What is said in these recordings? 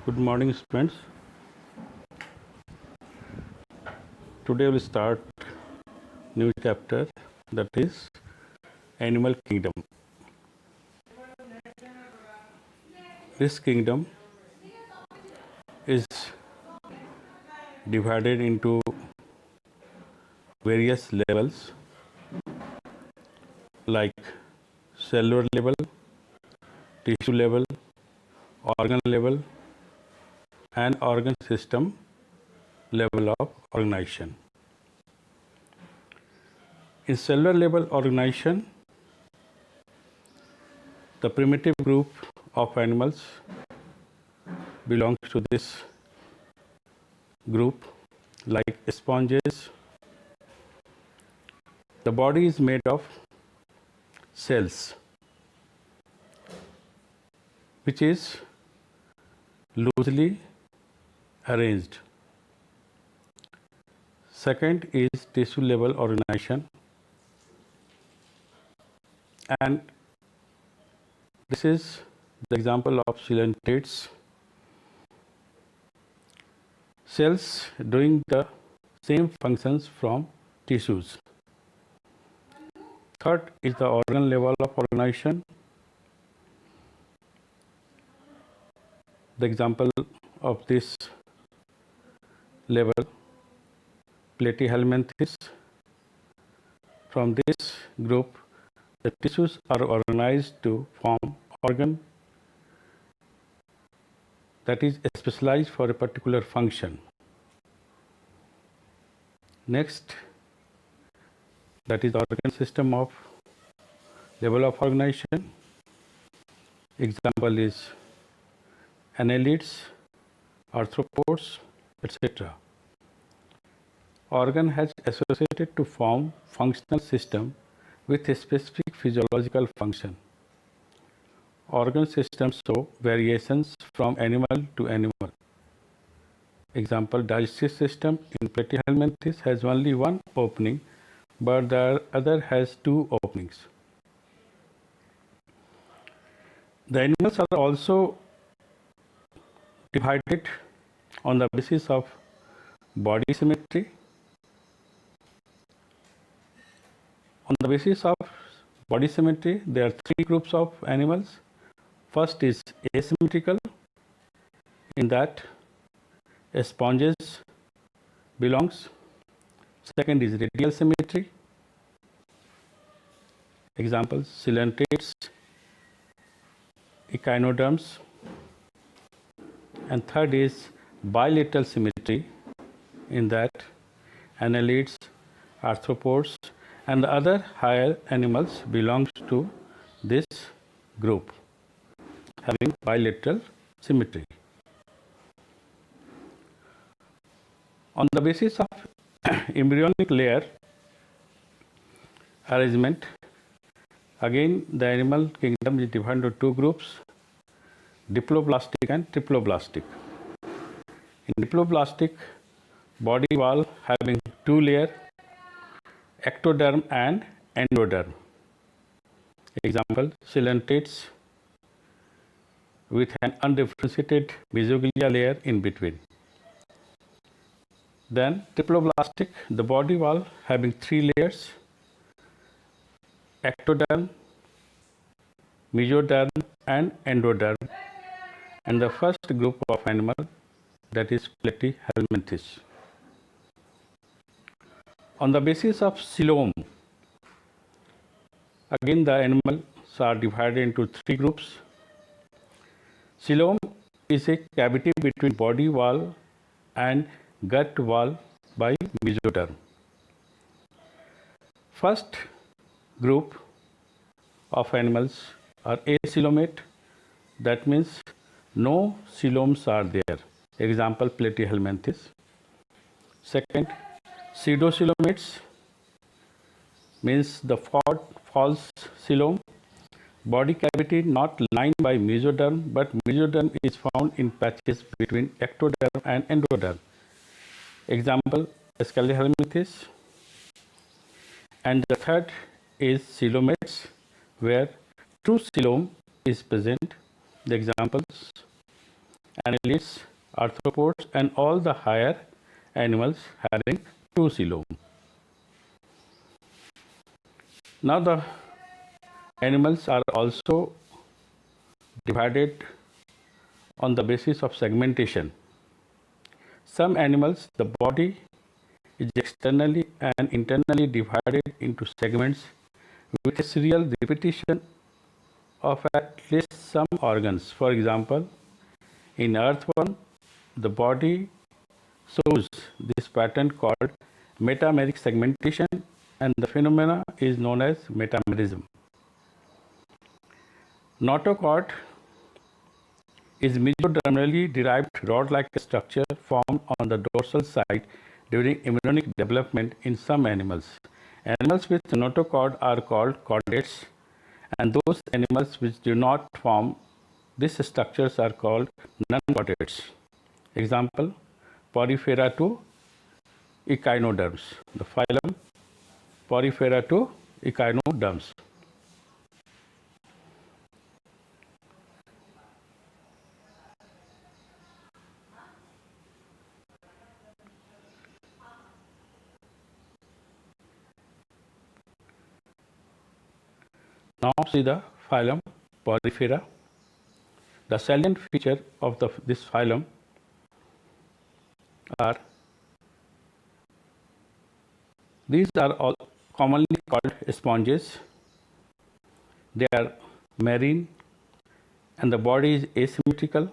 Good morning, students. Today we'll start new chapter, that is Animal Kingdom. This kingdom is divided into various levels like cellular level, tissue level, organ level, and organ system level of organization. In cellular level organization, the primitive group of animals belongs to this group like sponges. The body is made of cells which is loosely arranged. Second is tissue level organization, and this is the example of coelenterate cells doing the same functions from tissues. Third is the organ level of organization. The example of this level, Platyhelminthes. From this group, the tissues are organized to form organ that is specialized for a particular function. Next, that is the organ system of level of organization. Example is annelids, arthropods, etc. Organ has associated to form functional system with a specific physiological function. Organ systems show variations from animal to animal. Example, digestive system in Platyhelminthes has only one opening, but the other has two openings. The animals are also divided on the basis of body symmetry. On the basis of body symmetry, there are three groups of animals. First is asymmetrical, in that sponges belongs. Second is radial symmetry. Examples, coelenterate, echinoderms. And third is bilateral symmetry, in that annelids, arthropods, and the other higher animals belongs to this group having bilateral symmetry. On the basis of embryonic layer arrangement, again the animal kingdom is divided into two groups, diploblastic and triploblastic. In diploblastic, body wall having two layers, ectoderm and endoderm. Example, coelenterates with an undifferentiated mesoglia layer in between. Then triploblastic, the body wall having three layers, ectoderm, mesoderm and endoderm, and the first group of animal, that is Platyhelminthes. On the basis of coelom, again the animals are divided into three groups. Coelom is a cavity between body wall and gut wall by mesoderm. First group of animals are acoelomate, that means no coeloms are there. Example, Platyhelminthes. Second, pseudocoelomates means the false coelom, body cavity not lined by mesoderm, but mesoderm is found in patches between ectoderm and endoderm. Example, Scalehelminthes. And the third is coelomates, where true coelom is present. The examples, annelids, arthropods, and all the higher animals having two coelom. Now the animals are also divided on the basis of segmentation. Some animals, the body is externally and internally divided into segments with a serial repetition of at least some organs. For example, in earthworm, the body shows this pattern called metameric segmentation, and the phenomena is known as metamerism. Notochord is mesodermally derived rod-like structure formed on the dorsal side during embryonic development in some animals. Animals with notochord are called chordates, and those animals which do not form these structures are called non-chordates. Example, Porifera to echinoderms. The phylum Porifera to echinoderms. Now see the phylum Porifera. The salient feature of this phylum are these are all commonly called sponges. They are marine and the body is asymmetrical,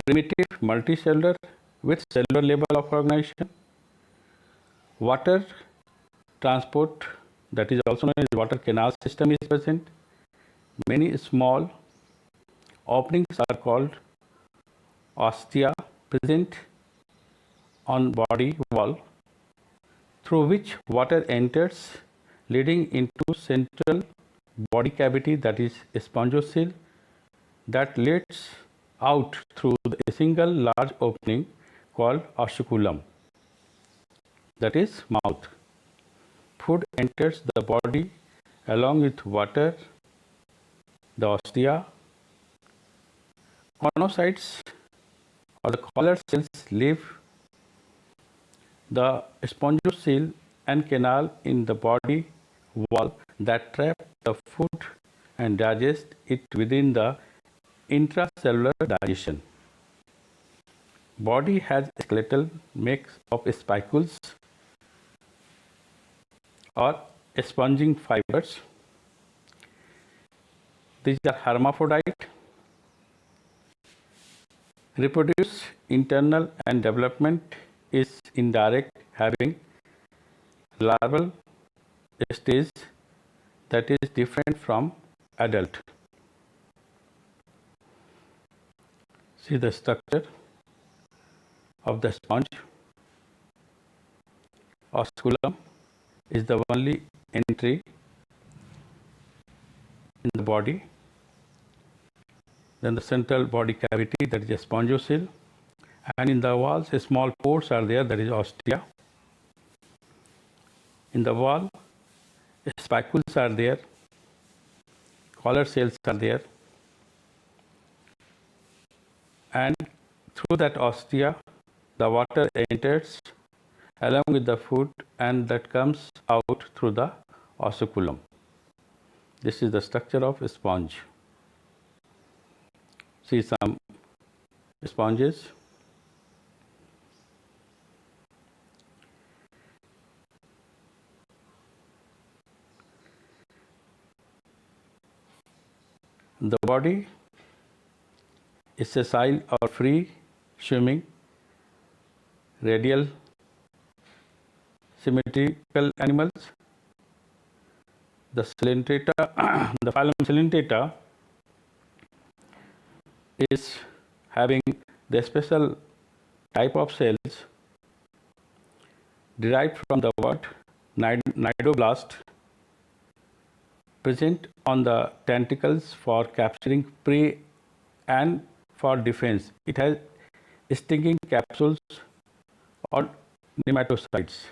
primitive, multicellular with cellular level of organization. Water transport, that is also known as water canal system, is present. Many small openings are called ostia present on body wall through which water enters, leading into central body cavity, that is spongocoel, that leads out through a single large opening called osculum, that is mouth. Food enters the body along with water, the ostia. Conocytes or the collar cells leave the spongocoel and canal in the body wall that trap the food and digest it within the intracellular digestion. Body has a skeletal mix of spicules or sponging fibers. These are hermaphrodite. Reproduce internal and development is indirect, having larval stage that is different from adult. See the structure of the sponge. Osculum is the only entry in the body. Then the central body cavity, that is a spongocoel, and in the walls small pores are there, that is ostia. In the wall spicules are there, collar cells are there, and through that ostia the water enters along with the food and that comes out through the osculum. This is the structure of a sponge. See some sponges. The body is sessile or free swimming, radial symmetrical animals. The Coelenterata, the phylum Coelenterata is having the special type of cells derived from the word nidoblast, present on the tentacles for capturing prey and for defense. It has stinging capsules or nematocytes.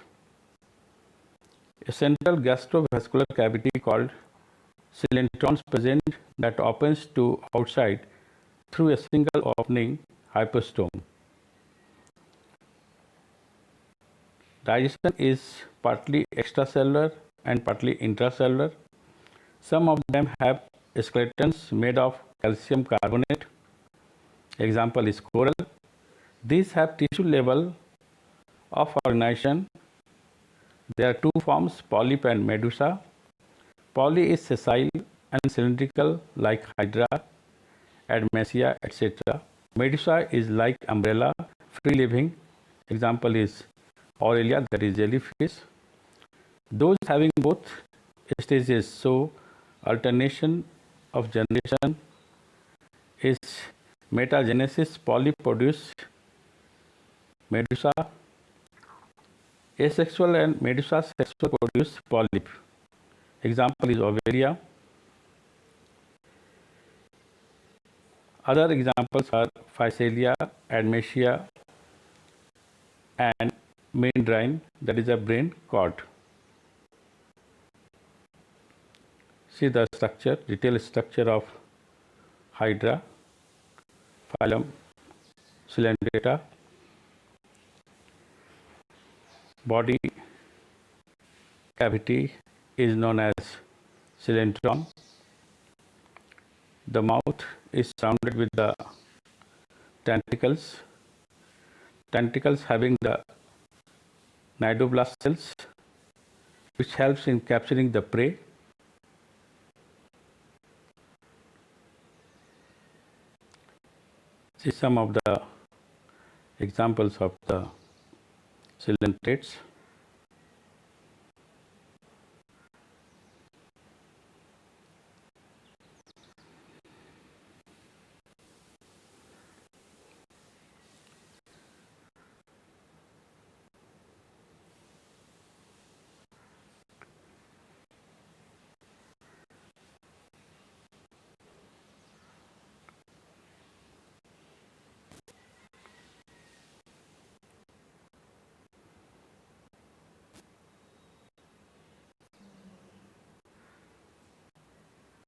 A central gastrovascular cavity called coelenterons present that opens to outside through a single opening hypostome. Digestion is partly extracellular and partly intracellular. Some of them have skeletons made of calcium carbonate. Example is coral. These have tissue level of organization. There are two forms, polyp and medusa. Poly is sessile and cylindrical like hydra, admesia, etc. Medusa is like umbrella, free living. Example is Aurelia, that is jellyfish. Those having both stages show alternation of generation is metagenesis. Polyp produce medusa. Asexual and medusa sexual produce polyp. Example is Ovelia. Other examples are Physalia, Admesia, and Mindrine, that is a brain cord. See the structure, detailed structure of Hydra, phylum Cylindrata, body cavity is known as cylindron. The mouth is surrounded with the tentacles, tentacles having the cnidoblast cells, which helps in capturing the prey. See some of the examples of the cylindrites.